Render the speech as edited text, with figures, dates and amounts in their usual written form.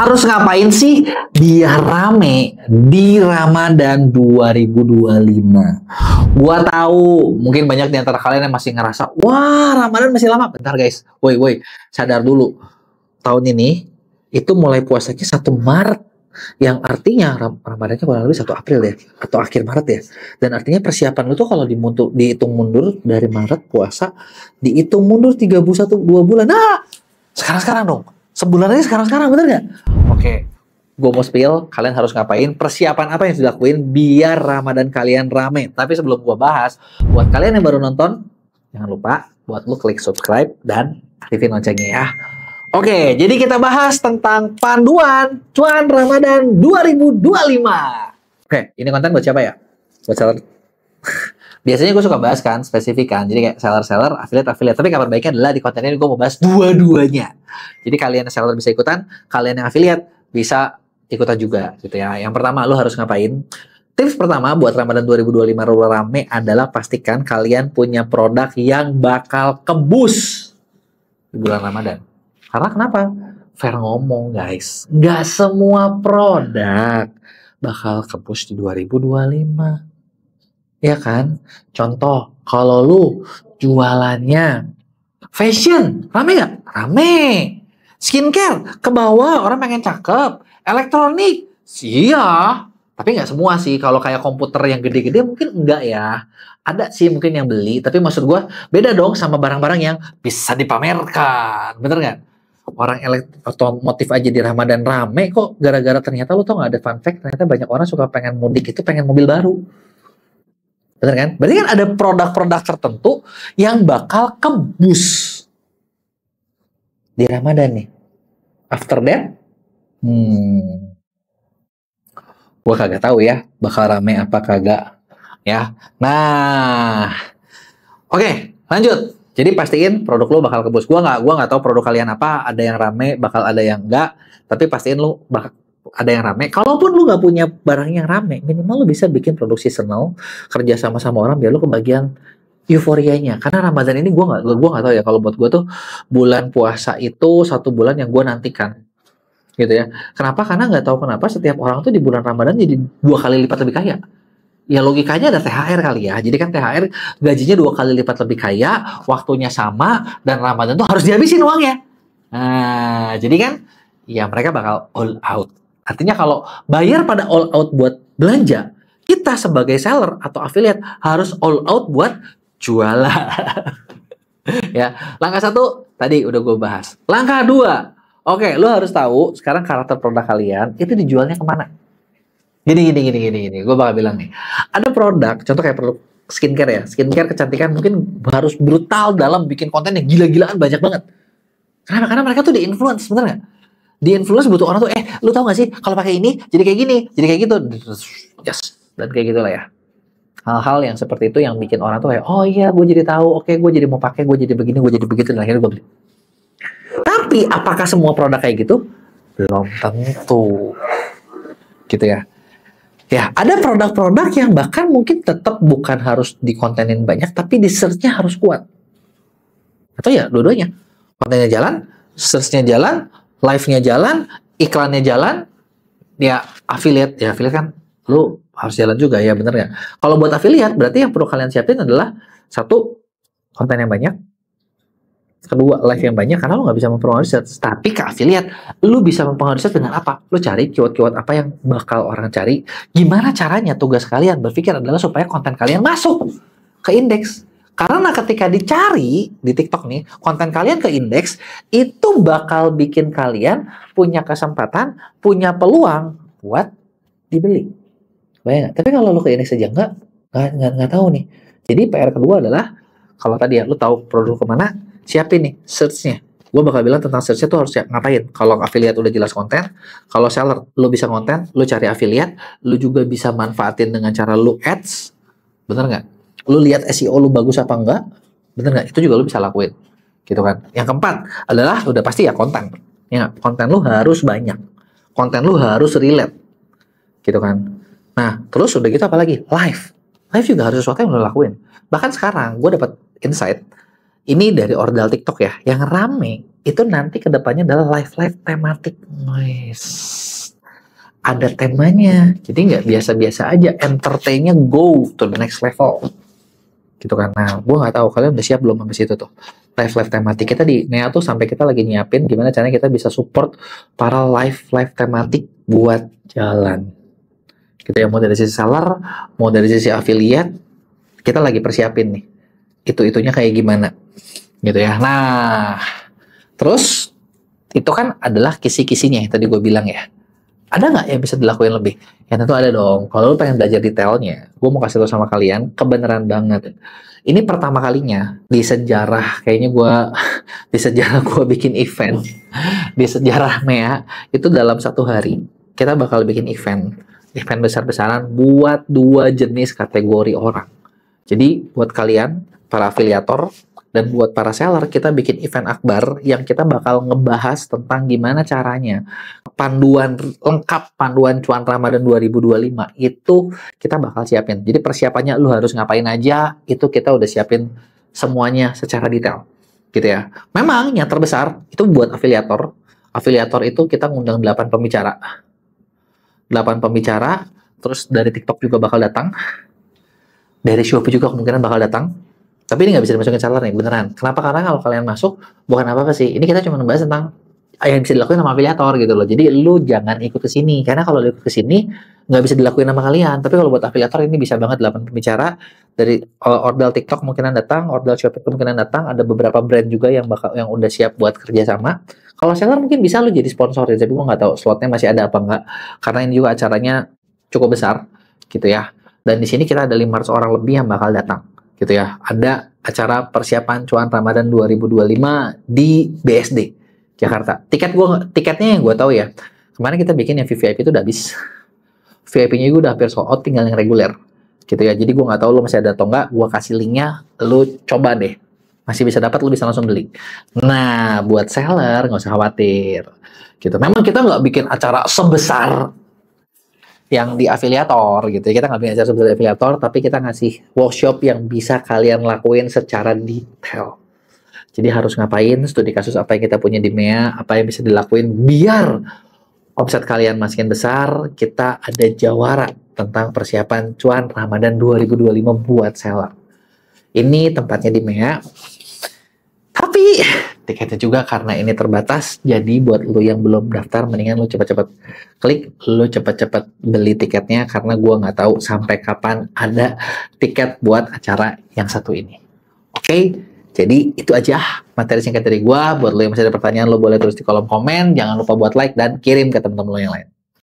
harus ngapain sih biar rame di Ramadan 2025? Gua tahu mungkin banyak di antara kalian yang masih ngerasa, wah Ramadan masih lama. Bentar guys, woi, sadar dulu. Tahun ini itu mulai puasanya 1 Maret. Yang artinya Ramadannya kurang lebih 1 April ya, atau akhir Maret ya. Dan artinya persiapan lu tuh kalau dihitung mundur dari Maret puasa, dihitung mundur 2 bulan. Nah, sekarang dong. Sebulan aja sekarang, bener nggak? Oke, gue mau spill, kalian harus ngapain, persiapan apa yang sudah lakuin biar Ramadan kalian rame. Tapi sebelum gue bahas, buat kalian yang baru nonton, jangan lupa buat lu klik subscribe dan aktifin loncengnya ya. Oke, jadi kita bahas tentang panduan cuan Ramadan 2025. Oke, ini konten buat siapa ya? Buat seller. Biasanya gue suka bahas kan, spesifik kan. Jadi kayak seller, affiliate. Tapi kabar baiknya adalah di konten ini gue mau bahas dua-duanya. Jadi kalian yang seller bisa ikutan, kalian yang affiliate bisa ikutan juga gitu ya. Yang pertama, lo harus ngapain? Tips pertama buat Ramadan 2025 rame adalah pastikan kalian punya produk yang bakal kebus di bulan Ramadan. Karena kenapa? Fair ngomong guys, nggak semua produk bakal kebus di 2025. Ya kan? Contoh, kalau lu jualannya fashion, rame nggak? Rame. Skincare, ke bawah, orang pengen cakep. Elektronik, iya. Tapi nggak semua sih. Kalau kayak komputer yang gede-gede mungkin enggak ya. Ada sih mungkin yang beli. Tapi maksud gue, beda dong sama barang-barang yang bisa dipamerkan. Bener nggak? Orang otomotif aja di Ramadan rame kok. Gara-gara ternyata lu tau nggak ada fun fact, ternyata banyak orang suka pengen mudik itu pengen mobil baru. Bener kan? Berarti kan ada produk-produk tertentu yang bakal kebus di Ramadan nih. After that, gua kagak tahu ya bakal rame apa kagak ya. Nah, oke, lanjut. Jadi pastiin produk lo bakal kebus. Gua nggak tahu produk kalian apa. Ada yang rame, bakal ada yang enggak. Tapi pastiin lo bakal ada yang rame. Kalaupun lu nggak punya barang yang rame, minimal lu bisa bikin produk seasonal, kerja sama orang biar lu kebagian euforianya. Karena Ramadan ini gua nggak tahu ya, kalau buat gua tuh bulan puasa itu 1 bulan yang gua nantikan, gitu ya. Kenapa? Karena nggak tahu kenapa setiap orang tuh di bulan Ramadan jadi 2 kali lipat lebih kaya. Ya logikanya ada THR kali ya. Jadi kan THR gajinya 2 kali lipat lebih kaya, waktunya sama, dan Ramadan tuh harus dihabisin uangnya. Nah, jadi kan ya mereka bakal all out. Artinya kalau bayar pada all out buat belanja, kita sebagai seller atau affiliate harus all out buat jualan. Ya, langkah 1 tadi udah gue bahas. Langkah 2, oke, lo harus tahu sekarang karakter produk kalian itu dijualnya kemana. Gini. Gue bakal bilang nih, ada produk, contoh kayak produk skincare ya. Skincare kecantikan mungkin harus brutal dalam bikin konten yang gila-gilaan banyak banget. Kenapa? Karena mereka tuh di-influence, bener nggak? Di-influence butuh orang tuh, lu tau gak sih kalau pakai ini jadi kayak gini, jadi kayak gitu. Yes, dan kayak gitulah ya. Hal-hal yang seperti itu yang bikin orang tuh kayak, oh iya gue jadi tahu, oke gue jadi mau pakai, gue jadi begini, gue jadi begitu, dan akhirnya gue beli. Tapi apakah semua produk kayak gitu? Belum tentu. Gitu ya. Ya, ada produk-produk yang bahkan mungkin tetap bukan harus dikontenin banyak, tapi di search-nya harus kuat. Atau ya, dua-duanya. Kontennya jalan, search-nya jalan, live-nya jalan, iklannya jalan, ya affiliate kan lu harus jalan juga ya, bener nggak? Kalau buat affiliate, berarti yang perlu kalian siapin adalah 1, konten yang banyak, 2, live yang banyak, karena lu nggak bisa mempengaruhi search. Tapi ke affiliate, lu bisa mempengaruhi search dengan apa? Lu cari keyword-keyword apa yang bakal orang cari. Gimana caranya? Tugas kalian berpikir adalah supaya konten kalian masuk ke indeks. Karena ketika dicari di TikTok nih, konten kalian ke indeks, itu bakal bikin kalian punya kesempatan, punya peluang buat dibeli. Bayang. Tapi kalau lu ke indeks aja nggak tahu nih. Jadi PR kedua adalah, kalau tadi ya, lu tahu produk kemana, siapin nih search-nya. Gue bakal bilang tentang search-nya tuh harus ngapain. Kalau affiliate udah jelas konten, kalau seller lu bisa konten, lu cari affiliate, lu juga bisa manfaatin dengan cara lu ads, bener nggak? Lu lihat SEO lu bagus apa enggak, bener nggak? Itu juga lu bisa lakuin, gitu kan? Yang keempat adalah udah pasti ya konten. Ya, konten lu harus banyak, konten lu harus relate, gitu kan? Nah, terus udah gitu apa lagi? Live juga harus sesuatu yang lu lakuin. Bahkan sekarang gue dapat insight. Ini dari ordal TikTok ya, yang rame itu nanti kedepannya adalah live tematik. Nice. Ada temanya, jadi nggak biasa-biasa aja, entertainnya go to the next level gitu kan. Nah, gue nggak tahu kalian udah siap belum sampai situ tuh. Live tematik kita di Nea tuh sampai kita lagi nyiapin gimana caranya kita bisa support para live tematik buat jalan gitu ya, mau dari sisi seller, mau dari sisi affiliate, kita lagi persiapin nih itunya kayak gimana gitu ya. Nah, terus itu kan adalah kisi-kisinya yang tadi gue bilang ya. Ada nggak yang bisa dilakuin lebih? Ya tentu ada dong. Kalau lu pengen belajar detailnya, gue mau kasih tau sama kalian, kebenaran banget. Ini pertama kalinya di sejarah, kayaknya gue di sejarah gue bikin event, di sejarah Mea itu dalam 1 hari kita bakal bikin event besar-besaran buat 2 jenis kategori orang. Jadi buat kalian para afiliator dan buat para seller, kita bikin event akbar yang kita bakal ngebahas tentang gimana caranya panduan lengkap, panduan cuan Ramadan 2025 itu kita bakal siapin. Jadi persiapannya lu harus ngapain aja, itu kita udah siapin semuanya secara detail gitu ya. Memang yang terbesar itu buat afiliator. Afiliator itu kita ngundang 8 pembicara. 8 pembicara, terus dari TikTok juga bakal datang. Dari Shopee juga kemungkinan bakal datang. Tapi ini nggak bisa dimasukin seller nih, beneran. Kenapa? Karena kalau kalian masuk, bukan apa-apa sih. Ini kita cuma membahas tentang yang bisa dilakuin sama afiliator gitu loh. Jadi lu jangan ikut ke sini. Karena kalau lu ikut ke sini, nggak bisa dilakuin sama kalian. Tapi kalau buat afiliator ini bisa banget 8 pembicara. Dari Ordal TikTok kemungkinan datang, Ordal Shopee kemungkinan datang. Ada beberapa brand juga yang udah siap buat kerja sama. Kalau seller mungkin bisa lu jadi sponsor ya. Tapi gue nggak tahu slotnya masih ada apa nggak. Karena ini juga acaranya cukup besar gitu ya. Dan di sini kita ada 500 orang lebih yang bakal datang gitu ya. Ada acara persiapan cuan Ramadan 2025 di BSD Jakarta. Tiketnya yang gue tahu ya. Kemarin kita bikin yang VVIP itu udah habis. VIP-nya juga udah hampir sold out, tinggal yang reguler gitu ya. Jadi gue nggak tahu lo masih ada atau nggak. Gue kasih linknya, lo coba deh. Masih bisa dapat, lo bisa langsung beli. Nah, buat seller nggak usah khawatir gitu. Memang kita nggak bikin acara sebesar yang di afiliator gitu ya. Kita nggak bikin acara sebesar di afiliator, tapi kita ngasih workshop yang bisa kalian lakuin secara detail. Jadi harus ngapain, studi kasus apa yang kita punya di MEA, apa yang bisa dilakuin biar omset kalian makin besar. Kita ada jawara tentang persiapan cuan Ramadan 2025 buat seller. Ini tempatnya di MEA. Tapi tiketnya juga karena ini terbatas, jadi buat lu yang belum daftar, mendingan lu cepet-cepet klik, lu cepet-cepet beli tiketnya, karena gua nggak tahu sampai kapan ada tiket buat acara yang satu ini. Oke, jadi itu aja materi singkat dari gua. Buat lu yang masih ada pertanyaan, lu boleh tulis di kolom komen. Jangan lupa buat like dan kirim ke teman-teman lu yang lain.